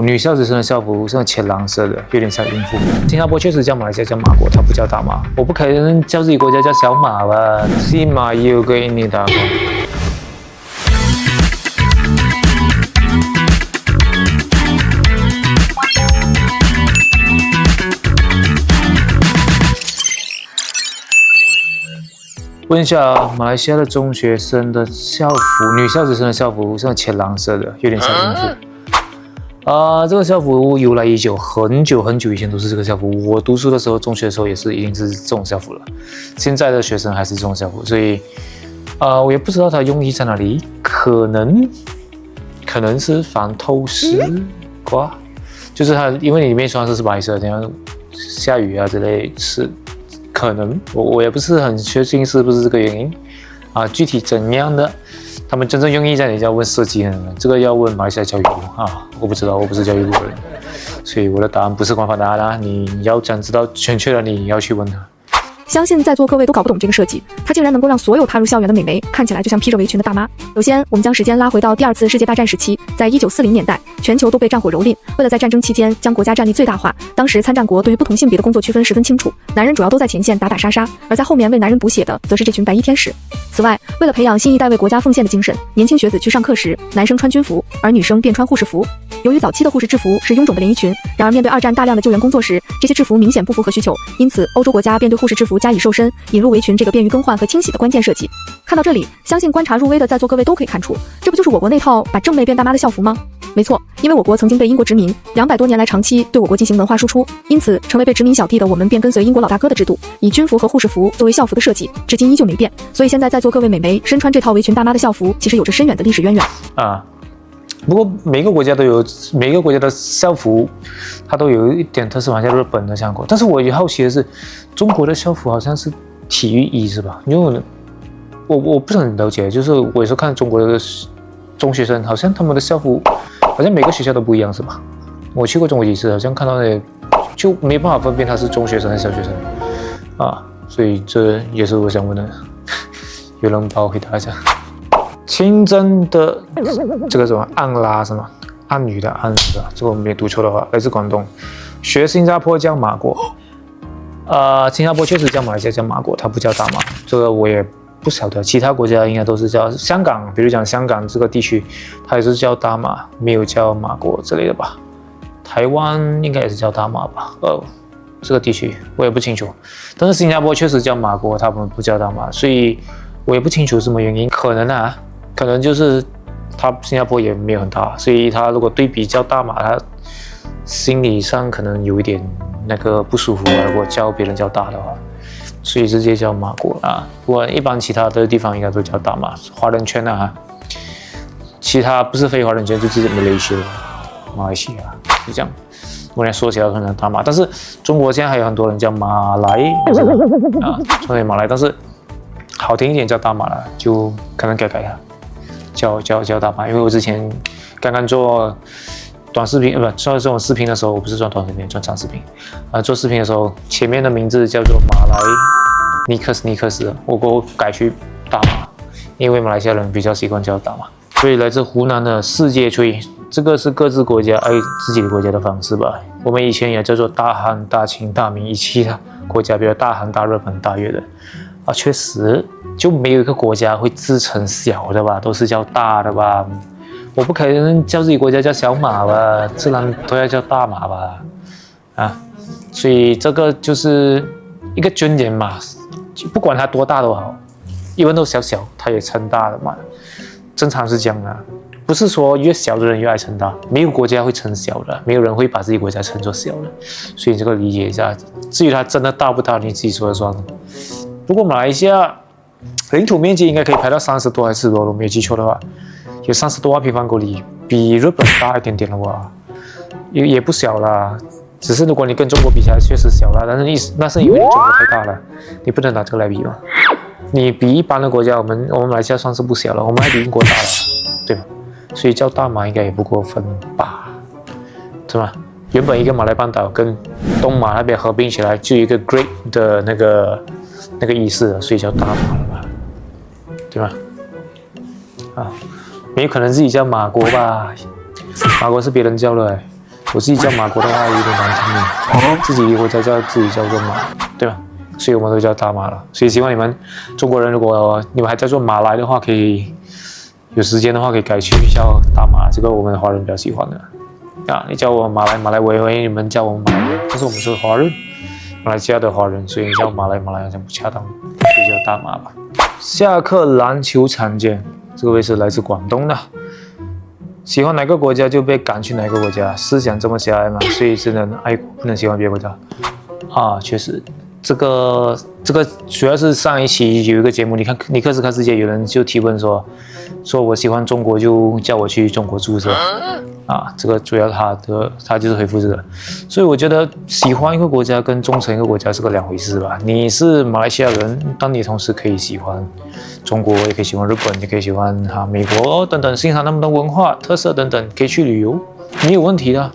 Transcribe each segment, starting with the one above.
女校子穿的校服是那浅蓝色的，有点像孕妇。新加坡确实叫马来西亚叫马国，它不叫大马。我不可能叫自己国家叫小马吧？起码也有个印尼大马。问一下，马来西亚的中学生的校服，女校子穿的校服是那浅蓝色的，有点像孕妇。这个校服由来已久，很久很久以前都是这个校服。我读书的时候，中学的时候也是，一定是这种校服了。现在的学生还是这种校服，所以，我也不知道它用意在哪里，可能是防透湿瓜，就是它，因为你里面穿的是白色，等下下雨啊之类是可能，我也不是很确定是不是这个原因啊，具体怎样的？他们真正用意在哪里？要问设计人，这个要问马来西亚教育部啊，我不知道，我不是教育部的人，所以我的答案不是官方答案啦。你要想知道正确的，你要去问他。相信在座各位都搞不懂这个设计，它竟然能够让所有踏入校园的美眉看起来就像披着围裙的大妈。首先，我们将时间拉回到第二次世界大战时期，在1940年代，全球都被战火蹂躏。为了在战争期间将国家战力最大化，当时参战国对于不同性别的工作区分十分清楚，男人主要都在前线打打杀杀，而在后面为男人补血的则是这群白衣天使。此外，为了培养新一代为国家奉献的精神，年轻学子去上课时，男生穿军服，而女生便穿护士服。由于早期的护士制服是臃肿的连衣裙，然而面对二战大量的救援工作时，这些制服明显不符合需求，因此欧洲国家便对护士制服加以瘦身，引入围裙这个便于更换和清洗的关键设计。看到这里，相信观察入微的在座各位都可以看出，这不就是我国那套把正妹变大妈的校服吗？没错，因为我国曾经被英国殖民，200多年来长期对我国进行文化输出，因此成为被殖民小弟的我们便跟随英国老大哥的制度，以军服和护士服作为校服的设计，至今依旧没变。所以现在在座各位美眉身穿这套围裙大妈的校服，其实有着深远的历史渊源啊。不过每个国家的校服，它都有一点特色，好像日本的像过。但是我也好奇的是，中国的校服好像是体育衣是吧？因为我不是很了解，就是我有时候看中国的中学生，好像他们的校服好像每个学校都不一样是吧？我去过中国几次，好像看到那就没办法分辨他是中学生还是小学生啊，所以这也是我想问的，有人帮我回答一下。清真的这个什么安拉是吗？安语的安是吧？这个我没读错的话，来自广东，学新加坡叫马国，新加坡确实叫马来西亚叫马国，它不叫大马，这个我也不晓得，其他国家应该都是叫香港，比如讲香港这个地区，它也是叫大马，没有叫马国之类的吧？台湾应该也是叫大马吧？这个地区我也不清楚，但是新加坡确实叫马国，他们不叫大马，所以我也不清楚什么原因，可能就是新加坡也没有很大，所以他如果对比叫大马，他心理上可能有一点那个不舒服啊，如果叫别人叫大的话。所以直接叫马国啊，不过一般其他的地方应该都叫大马，华人圈啊，其他不是非华人圈就直接马来西亚、马来西亚就这样。我连说起来可能大马，但是中国现在还有很多人叫马来啊，所以马来，但是好听一点叫大马了，就可能改它，叫大马，因为我之前刚刚做短视频做这种视频的时候，我不是做短视频，做长视频做视频的时候，前面的名字叫做马来尼克斯，我给我改去大马，因为马来西亚人比较习惯叫大马，所以来自湖南的世界吹，这个是各自国家爱自己的国家的方式吧。我们以前也叫做大汉、大清、大明，其他国家比如大韩、大日本、大越的确实就没有一个国家会自称小的吧，都是叫大的吧。我不可能叫自己国家叫小马吧，自然都要叫大马吧，所以这个就是一个尊严嘛，不管它多大都好，一般都小小，它也称大的嘛，正常是这样的，不是说越小的人越爱称大，没有国家会称小的，没有人会把自己国家称作小的，所以这个理解一下。至于它真的大不大，你自己说了算了。如果马来西亚领土面积应该可以排到30多还是40多，我没有记错的话。有30多万平方公里，比日本大一点点了哇，也不小啦。只是如果你跟中国比起来，确实小啦。但是那是因为你中国太大了，你不能拿这个来比嘛。你比一般的国家，我们马来西亚算是不小了，我们还比英国大了，对吧？所以叫大马应该也不过分吧，是吧？原本一个马来半岛跟东马那边合并起来，就有一个 Great 的那个意思了，所以叫大马了吧，对吧？没有可能自己叫马国吧？马国是别人叫的我自己叫马国的话有点难听的，自己的国家叫自己叫做马，对吧？所以我们都叫大马了。所以希望你们中国人，如果你们还在做马来的话，可以有时间的话可以改去叫大马，这个我们华人比较喜欢的。啊，你叫我马来维，你们叫我马来人，但是我们是华人，马来西亚的华人，所以你叫马来好像不恰当，就叫大马吧。下课篮球常见，这位是来自广东的。喜欢哪个国家就被赶去哪个国家，思想这么狭隘嘛，所以只能爱国，不能喜欢别的国家。啊，确实，这个主要是上一期有一个节目，你看尼克斯看世界，有人就提问说我喜欢中国就叫我去中国注册。啊，这个主要他就是回复这个，所以我觉得喜欢一个国家跟忠诚一个国家是个两回事吧。你是马来西亚人，但你同时可以喜欢中国，也可以喜欢日本，也可以喜欢美国等等，欣赏他们的文化特色等等，可以去旅游，没有问题的。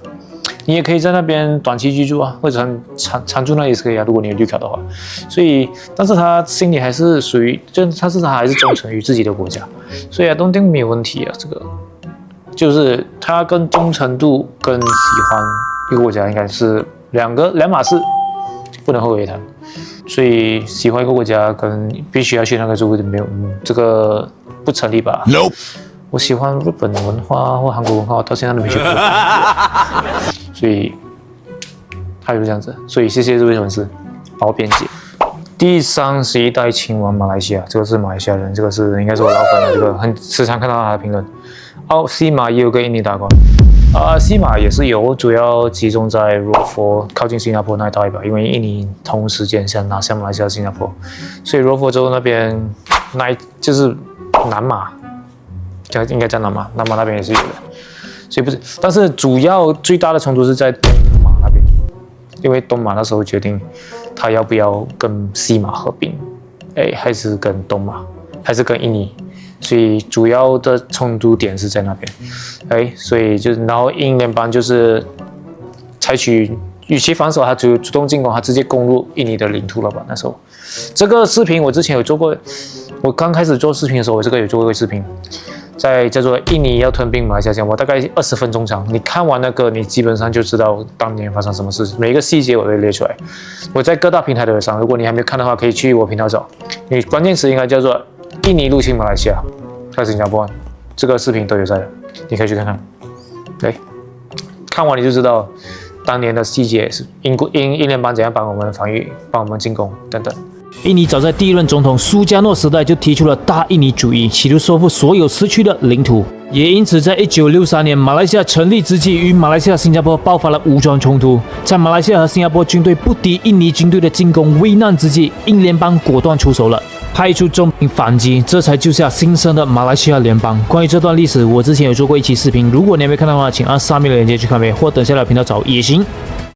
你也可以在那边短期居住啊，或者常住那也是可以啊，如果你有绿卡的话。所以，但是他心里还是属于，他还是忠诚于自己的国家，所以don't think没有问题啊，这个。就是他跟忠诚度跟喜欢一个国家应该是两码事，不能混为一谈。所以喜欢一个国家跟必须要去那个住没有，这个不成立吧 ？No。我喜欢日本文化或韩国文化，到现在都没学过。所以他就是这样子。所以谢谢这位粉丝帮我辩解。第31代亲王马来西亚，这个是马来西亚人，这个是应该是我老粉的，这个很时常看到他的评论。西马也有跟印尼打过，西马也是有，主要集中在柔佛靠近新加坡那一带吧，因为印尼同时间像马来西亚、新加坡，所以柔佛州那边就是南马，应该在南马那边也是有的，所以不是，但是最大的冲突是在东马那边，因为东马那时候决定他要不要跟西马合并，还是跟东马，还是跟印尼。所以主要的冲突点是在那边，所以然后英联邦就是采取与其防守，他主动进攻，他直接攻入印尼的领土了吧？那时候，这个视频我之前有做过，我刚开始做视频的时候，我有做过一个视频，叫做印尼要吞并马来西亚，我大概20分钟长，你看完那个，你基本上就知道当年发生什么事，每一个细节我都会列出来。我在各大平台都有上，如果你还没有看的话，可以去我频道找，你关键词应该叫做印尼入侵马来西亚，在新加坡，这个视频都有在的，你可以去看看。看完你就知道当年的细节是英联邦怎样帮我们防御、帮我们进攻等等。印尼早在第一任总统苏加诺时代就提出了大印尼主义，企图收复所有失去的领土。也因此，在1963年马来西亚成立之际，与马来西亚、新加坡爆发了武装冲突。在马来西亚和新加坡军队不敌印尼军队的进攻，危难之际，英联邦果断出手了，派出重兵反击，这才救下新生的马来西亚联邦。关于这段历史，我之前有做过一期视频，如果你还没看到的话，请按上面的链接去看呗，或等下来频道找也行。